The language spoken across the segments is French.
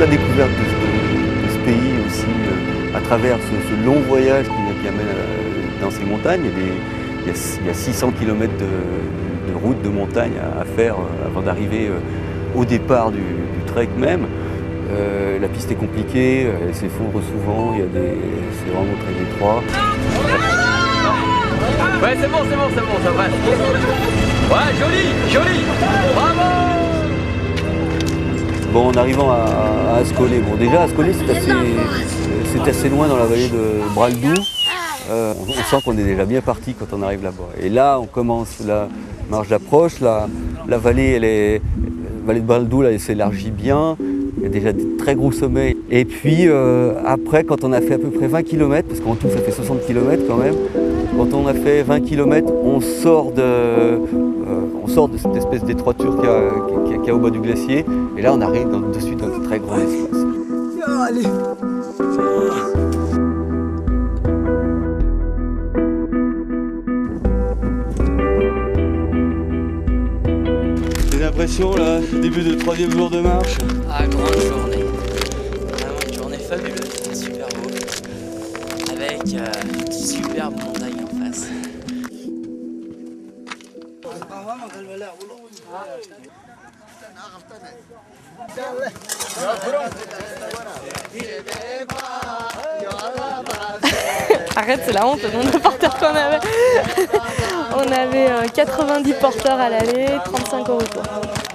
la découverte de ce pays aussi, à travers ce long voyage qui amène dans ces montagnes. Il y a 600 km de route, de montagne à faire avant d'arriver au départ du trek même. La piste est compliquée, elle s'effondre souvent, c'est vraiment très étroit. Ouais, c'est bon, ça passe. Ouais, joli, bravo. Bon, en arrivant à Ascolé, bon déjà Ascolé c'est assez loin dans la vallée de Braldou. On sent qu'on est déjà bien parti quand on arrive là-bas. Et là, on commence la marche d'approche. La vallée, la vallée de Braldou, là, elle s'élargit bien. Il y a déjà des très gros sommets. Et puis après, quand on a fait à peu près 20 km, parce qu'en tout ça fait 60 km quand même, quand on a fait 20 km, on sort de cette espèce d'étroiture qu'il y a au bas du glacier. Et là, on arrive dessus dans un très grand espace. Allez. J'ai l'impression, là, début de 3e jour de marche. Ah, grande journée. Vraiment une journée fabuleuse, super beau. Avec une superbe montagne en face. Arrête, c'est la honte, le nombre de porteurs qu'on avait. On avait 90 porteurs à l'aller, 35 au retour.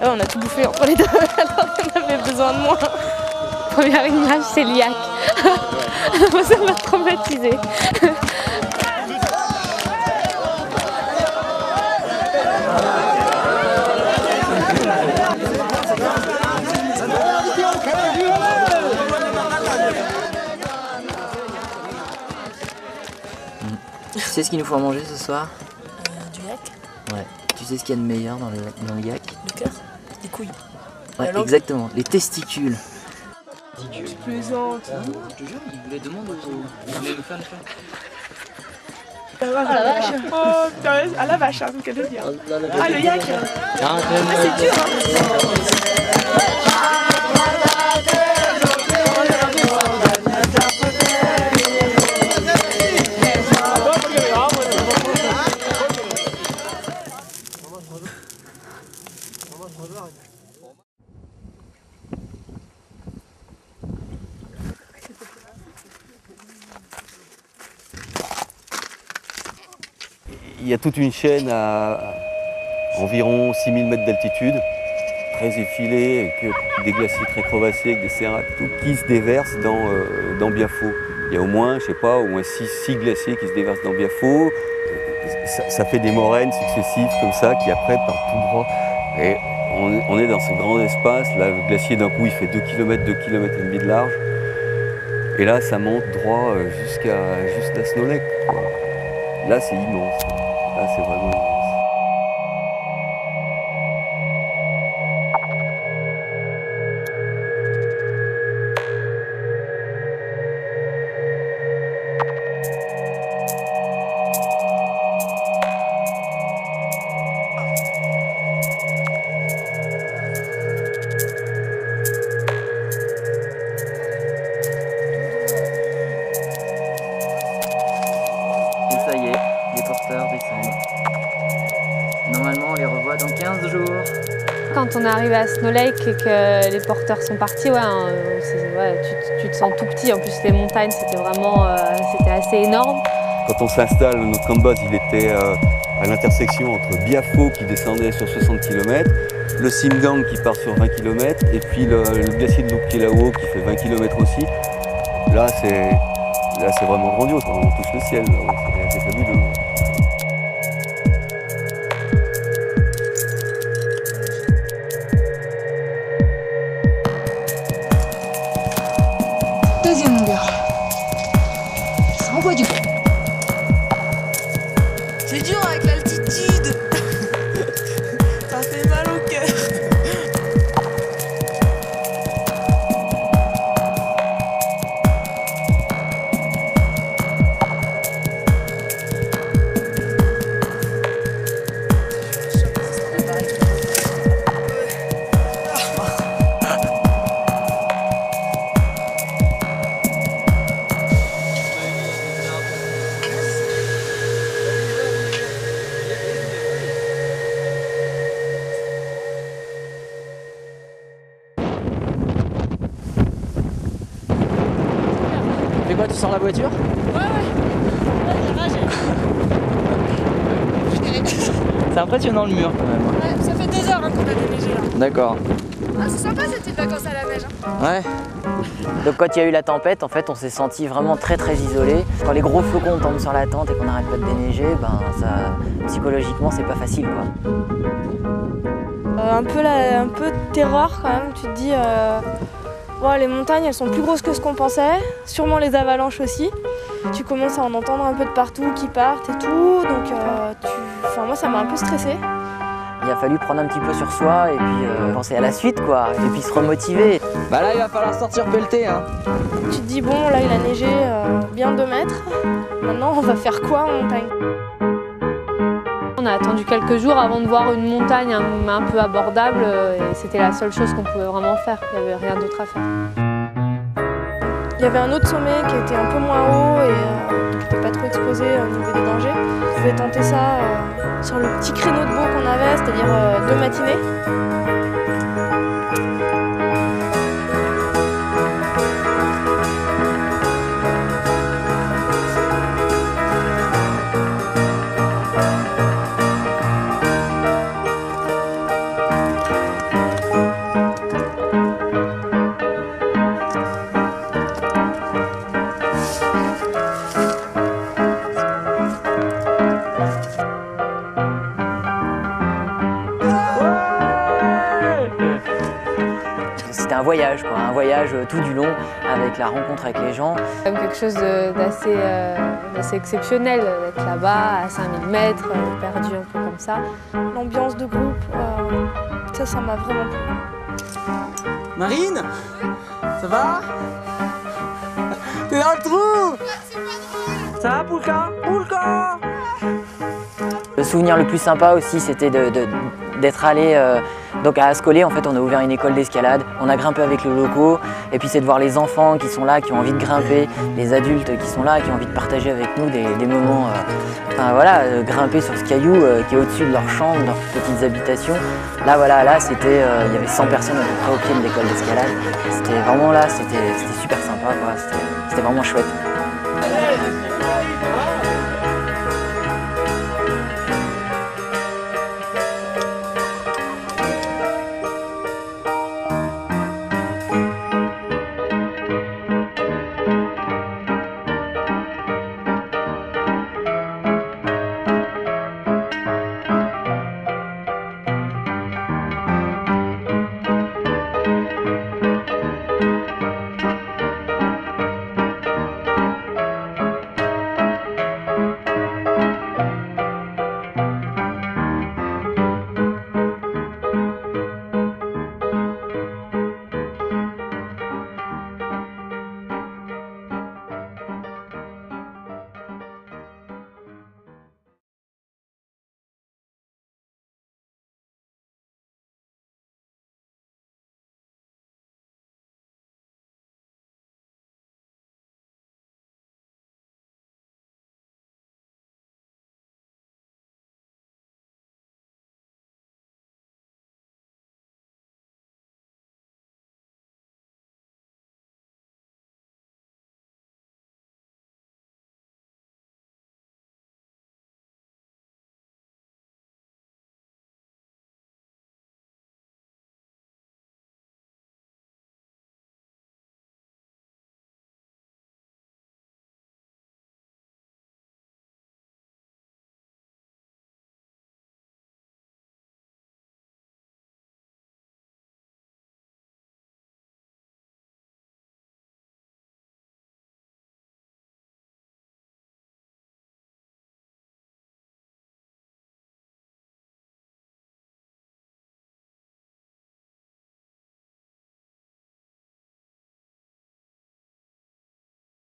Ouais, on a tout bouffé entre les deux, alors qu'on avait besoin de moins. Première image, c'est l'IAC. Moi, ça m'a traumatisé. Tu sais ce qu'il nous faut à manger ce soir? Du yak, Ouais. Tu sais ce qu'il y a de meilleur dans le yak? le cœur, les couilles. Ouais, La langue. exactement. Les testicules. Je plaisante. Je te jure, il voulait demander aux... Il voulait me faire le faire. Oh la vache. Oh putain, à la vache, hein, c'est ce qu'elle veut dire. Ah, le yak. Ah, C'est dur, hein. Il y a toute une chaîne à environ 6000 mètres d'altitude, très effilée, avec des glaciers très crevassés, avec des séracs, tout, qui se déversent dans Biafo. Il y a au moins, je sais pas, au moins 6 glaciers qui se déversent dans Biafo. Ça fait des moraines successives comme ça, qui après partent tout droit. Et on est dans ce grand espace, là, le glacier d'un coup il fait 2 km, 2 km et demi de large. Et là ça monte droit jusqu'à Snowlake. Là c'est immense. Là, c'est vraiment immense. Et ça y est, les porteurs descendent. Normalement, on les revoit dans 15 jours. Quand on arrive à Snow Lake et que les porteurs sont partis, tu te sens tout petit. En plus, les montagnes, c'était assez énorme. Quand on s'installe, notre camp de base, il était à l'intersection entre Biafo qui descendait sur 60 km, le Simgang qui part sur 20 km, et puis le glacier de Lukilao qui fait 20 km aussi. Là, c'est vraiment grandiose, on touche le ciel, c'est fabuleux. Deuxième longueur. Ça envoie du bon. C'est dur avec l'altitude. Ça fait mal au cœur. fais quoi? Tu sors la voiture? C'est impressionnant le mur quand même. Ouais, ça fait 2 heures hein, qu'on a déneigé là. D'accord. Ah, c'est sympa cette petite vacances à la neige. Hein. Ouais. Donc quand il y a eu la tempête, en fait, on s'est senti vraiment très isolé. Quand les gros flocons tombent sur la tente et qu'on n'arrête pas de déneiger, ben ça, psychologiquement, c'est pas facile, quoi. Un peu de terreur quand même, tu te dis ouais, les montagnes elles sont plus grosses que ce qu'on pensait, sûrement les avalanches aussi. Tu commences à en entendre un peu de partout qui partent et tout, donc moi ça m'a un peu stressée. Il a fallu prendre un petit peu sur soi et puis penser à la suite, quoi, et puis se remotiver. Bah là il va falloir sortir pelleter, hein. Tu te dis bon là il a neigé bien 2 mètres, maintenant on va faire quoi en montagne? On a attendu quelques jours avant de voir une montagne un peu abordable et c'était la seule chose qu'on pouvait vraiment faire, il n'y avait rien d'autre à faire. Il y avait un autre sommet qui était un peu moins haut et qui n'était pas trop exposé au niveau des dangers. Je pouvais tenter ça sur le petit créneau de beau qu'on avait, c'est-à-dire 2 matinées. C'était un voyage, quoi, un voyage tout du long avec la rencontre avec les gens. C'est quand même quelque chose d'assez exceptionnel d'être là-bas à 5000 mètres, perdu un peu comme ça. L'ambiance de groupe, ça m'a vraiment plu. Marine, ça va? T'es dans le trou? Ça va, Poulka? Poulka! Le souvenir le plus sympa aussi, c'était d'être allé donc à Ascolé. En fait, on a ouvert une école d'escalade, on a grimpé avec les locaux, et puis c'est de voir les enfants qui sont là, qui ont envie de grimper, les adultes qui sont là, qui ont envie de partager avec nous des moments, grimper sur ce caillou qui est au-dessus de leur chambre, de leurs petites habitations. Là, voilà, là, c'était, il y avait 100 personnes à peu près au pied de l'école d'escalade. C'était vraiment là, c'était super sympa, quoi. C'était vraiment chouette.